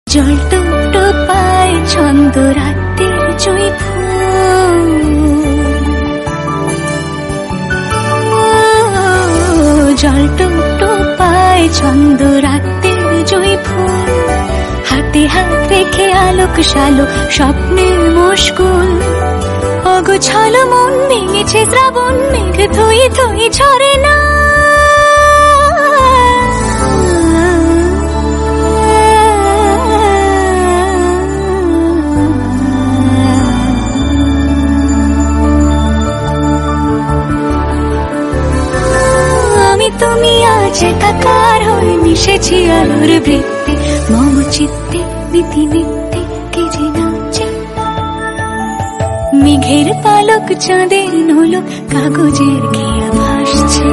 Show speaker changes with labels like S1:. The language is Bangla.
S1: জল টুকটো পায় ছন্দ রাতের জুঁই ফুল, জল টুকটো পায় ছন্দ রাতের জুঁই ফুল, হাতে হাত রেখে আলোক শালোক স্বপ্নের মুশকুল। অগোছালো মন ভেঙেছে শ্রাবণ মেঘ থই থই ঝরে না, আমি তুমি আজ একাকার হয়ে মিশেছি আলোর বৃত্তে, মম চিত্তে নীতি নিত্যে কে যে নাচে। মেঘের পালক চাঁদের নোলক কাগজের ঘিয়া ভাসছে।